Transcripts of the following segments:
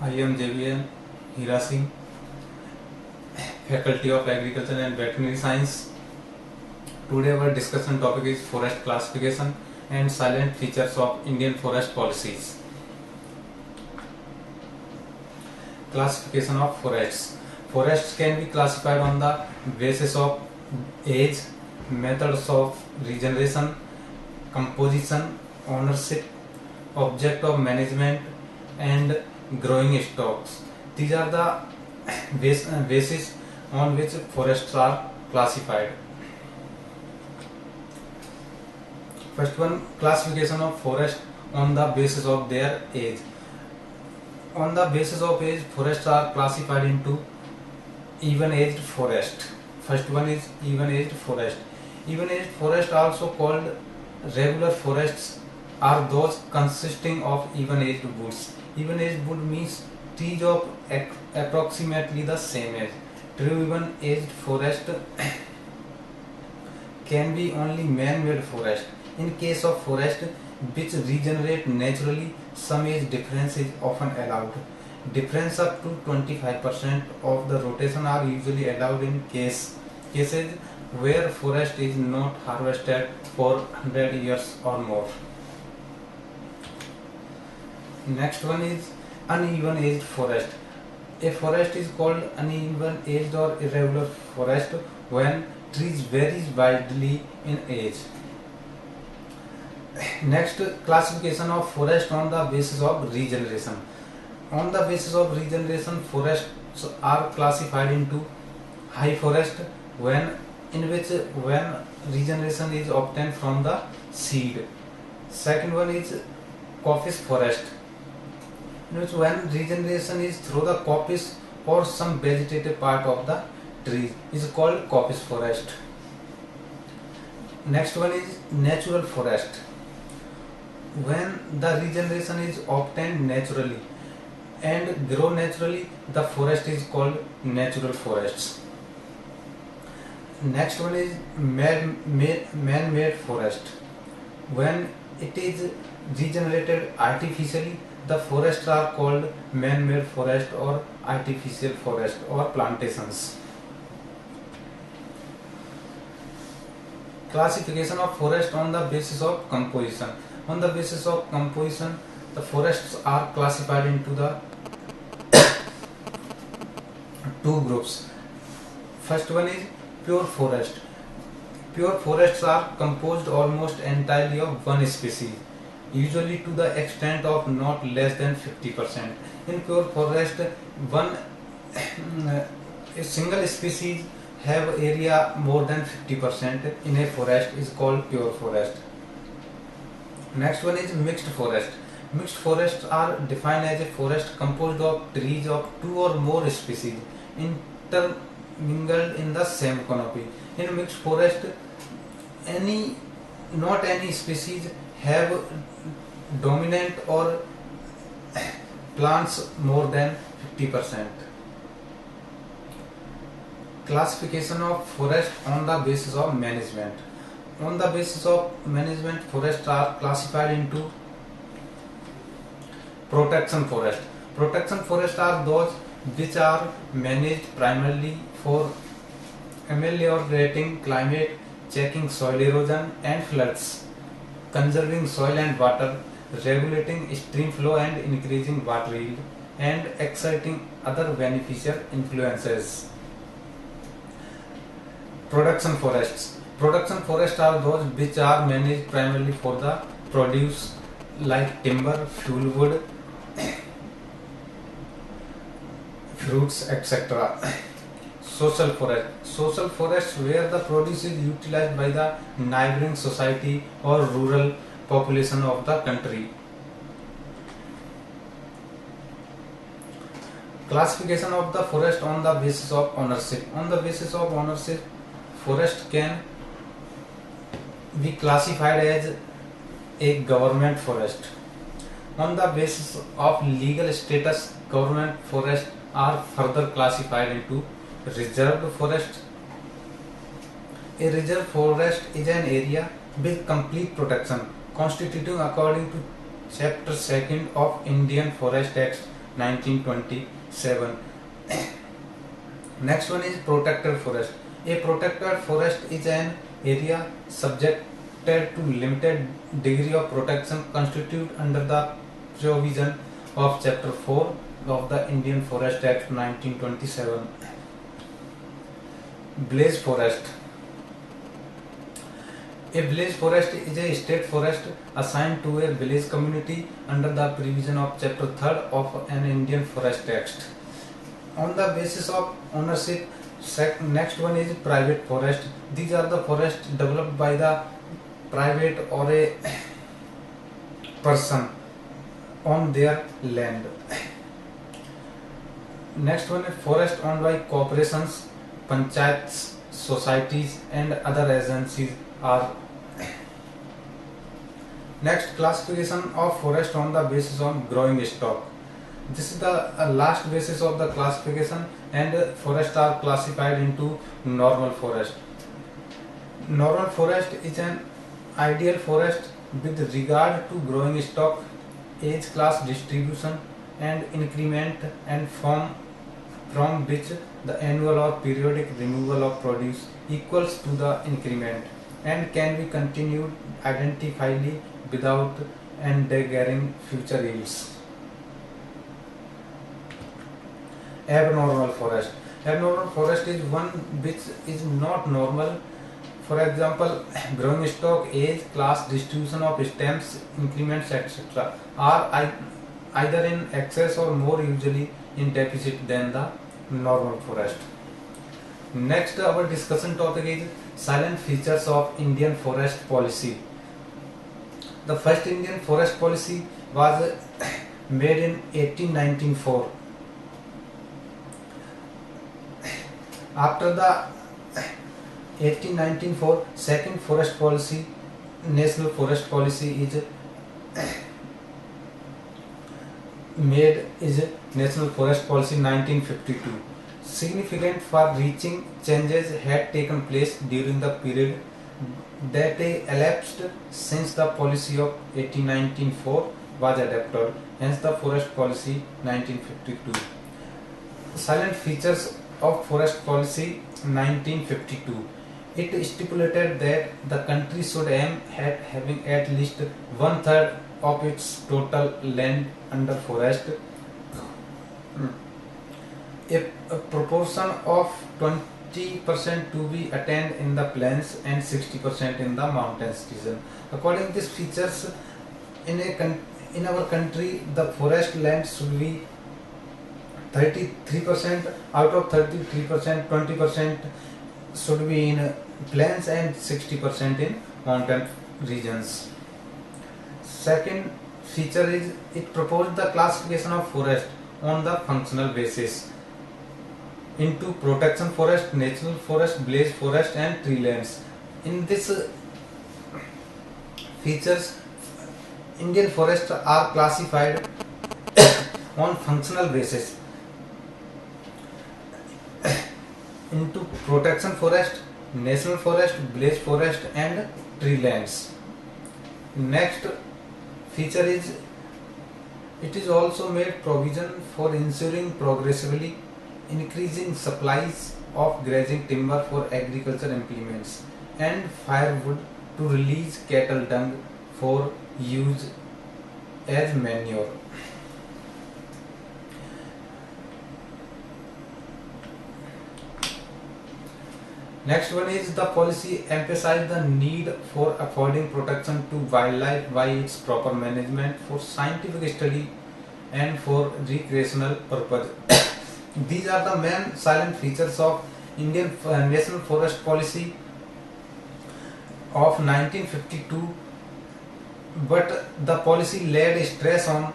I am JVN Hira Singh, Faculty of Agriculture and Veterinary Science. Today our discussion topic is forest classification and silent features of Indian forest policies. Classification of forests. Forests can be classified on the basis of age, methods of regeneration, composition, ownership, object of management, and growing stocks. These are the basis on which forests are classified. First one, classification of forest on the basis of their age. On the basis of age, forests are classified into even-aged forest. First one is even-aged forest. Even-aged forest, also called regular forests, are those consisting of even-aged woods. Even-aged wood means trees of approximately the same age. True even-aged forest can be only man-made forest. In case of forest which regenerate naturally, some age difference is often allowed. Difference up to 25% of the rotation are usually allowed in cases where forest is not harvested for 100 years or more. Next one is uneven aged forest. A forest is called uneven aged or irregular forest when trees varies widely in age. Next, classification of forest on the basis of regeneration. On the basis of regeneration, forests are classified into high forest when regeneration is obtained from the seed. Second one is coppice forest, in which when regeneration is through the coppice or some vegetative part of the tree is called coppice forest. Next one is natural forest. When the regeneration is obtained naturally and grow naturally, the forest is called natural forests. Next one is man-made forest. When it is regenerated artificially, the forests are called man-made forest or artificial forest or plantations. Classification of forest on the basis of composition. On the basis of composition, the forests are classified into the two groups. First one is pure forest. Pure forests are composed almost entirely of one species, usually to the extent of not less than 50%. In pure forest, a single species have area more than 50% in a forest is called pure forest. Next one is mixed forest. Mixed forests are defined as a forest composed of trees of two or more species intermingled in the same canopy. In mixed forest, not any species have dominant or plants more than 50%. Classification of forest on the basis of management. On the basis of management, forests are classified into protection forest. Protection forests are those which are managed primarily for ameliorating climate, checking soil erosion and floods, conserving soil and water, regulating stream flow and increasing water yield, and exerting other beneficial influences. Production forests. Production forests are those which are managed primarily for the produce like timber, fuel wood, fruits, etc. Social forest. Social forests where the produce is utilized by the neighboring society or rural population of the country. Classification of the forest on the basis of ownership. On the basis of ownership, forest can be classified as a government forest. On the basis of legal status, government forests are further classified into reserved forest. A reserve forest is an area with complete protection, constituting according to Chapter 2 of Indian Forest Act 1927. Next one is protected forest. A protected forest is an area subjected to limited degree of protection constituted under the provision of Chapter 4 of the Indian Forest Act 1927. Village forest. A village forest is a state forest assigned to a village community under the provision of Chapter 3 of an Indian Forest Act. On the basis of ownership, next one is private forest. These are the forests developed by the private or a person on their land. Next one is forest owned by corporations, panchayats, societies and other agencies are. Next, classification of forest on the basis of growing stock. This is the last basis of the classification, and forests are classified into normal forest. Normal forest is an ideal forest with regard to growing stock, age class distribution and increment, and from which the annual or periodic removal of produce equals to the increment and can be continued identifiably without endangering future yields. Abnormal forest. Abnormal forest is one which is not normal. For example, growing stock, age, class, distribution of stems, increments, etc. are either in excess or more usually in deficit than the normal forest. Next, our discussion topic is silent features of Indian forest policy. The first Indian forest policy was made in 1894. After the 1894 second forest policy, national forest policy is made is National Forest Policy 1952. Significant for reaching changes had taken place during the period that elapsed since the policy of 1894 was adopted, hence the Forest Policy 1952. Silent features of Forest Policy 1952. It stipulated that the country should aim at having at least one-third of its total land under forest. A proportion of 20% to be attained in the plains and 60% in the mountains region. According to these features, in our country, the forest land should be 33%. Out of 33%, 20% should be in plains and 60% in mountain regions. Second feature is it proposed the classification of forest on the functional basis into protection forest, natural forest, village forest and tree lands. In this features, Indian forests are classified on functional basis into protection forest, national forest, village forest and tree lands. Next feature is it is also made provision for ensuring progressively increasing supplies of grazing timber for agriculture implements and firewood to release cattle dung for use as manure. Next one is the policy emphasized the need for affording protection to wildlife by its proper management for scientific study and for recreational purpose. These are the main silent features of Indian National Forest Policy of 1952, but the policy laid stress on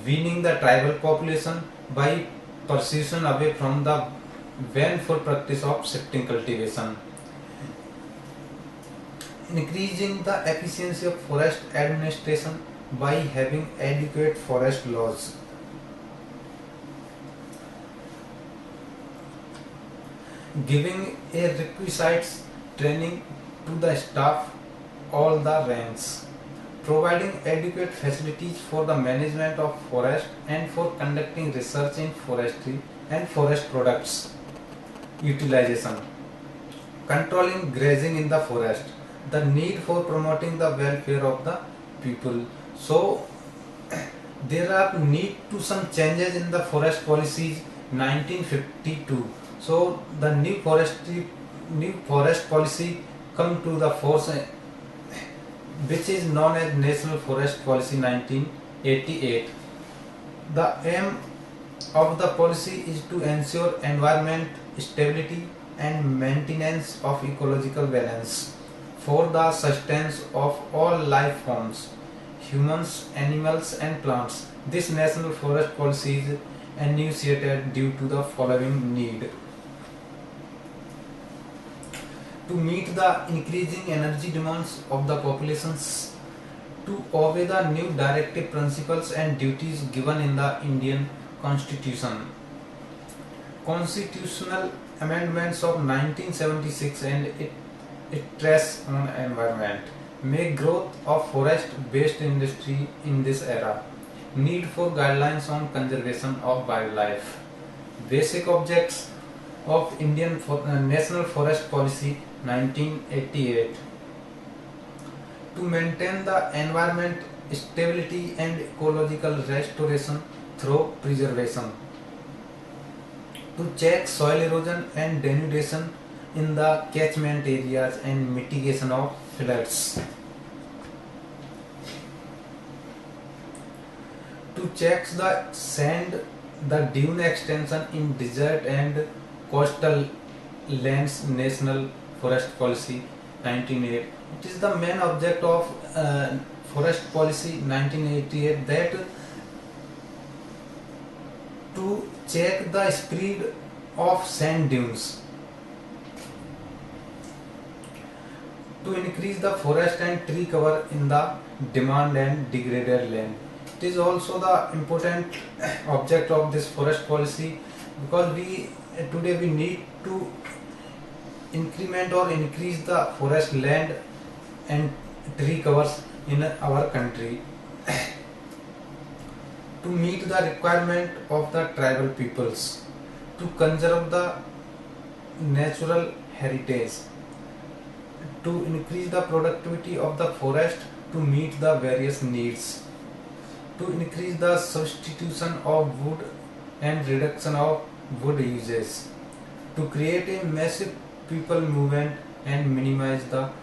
weaning the tribal population by persuasion away from the vengeful practice of shifting cultivation, increasing the efficiency of forest administration by having adequate forest laws, giving a requisite training to the staff all the ranks, providing adequate facilities for the management of forest and for conducting research in forestry and forest products utilization, controlling grazing in the forest, the need for promoting the welfare of the people. So there are need to some changes in the forest policies 1952. So the new forest policy come to the force, which is known as National Forest Policy 1988. The aim of the policy is to ensure environment stability and maintenance of ecological balance for the sustenance of all life forms, humans, animals and plants. This national forest policy is initiated due to the following need: to meet the increasing energy demands of the populations, to obey the new directive principles and duties given in the Indian Constitution, constitutional amendments of 1976 and it stress on environment, make growth of forest based industry in this era, need for guidelines on conservation of wildlife. Basic objects of Indian National Forest Policy 1988: to maintain the environment stability and ecological restoration through preservation, to check soil erosion and denudation in the catchment areas and mitigation of floods, to check the sand, the dune extension in desert and coastal lands. National Forest Policy 1988. It is the main object of Forest Policy 1988 that to check the spread of sand dunes, to increase the forest and tree cover in the demand and degraded land. It is also the important object of this forest policy, because today we need to increment or increase the forest land and tree covers in our country to meet the requirement of the tribal peoples, to conserve the natural heritage, to increase the productivity of the forest to meet the various needs, to increase the substitution of wood and reduction of wood uses, to create a massive people movement and minimize the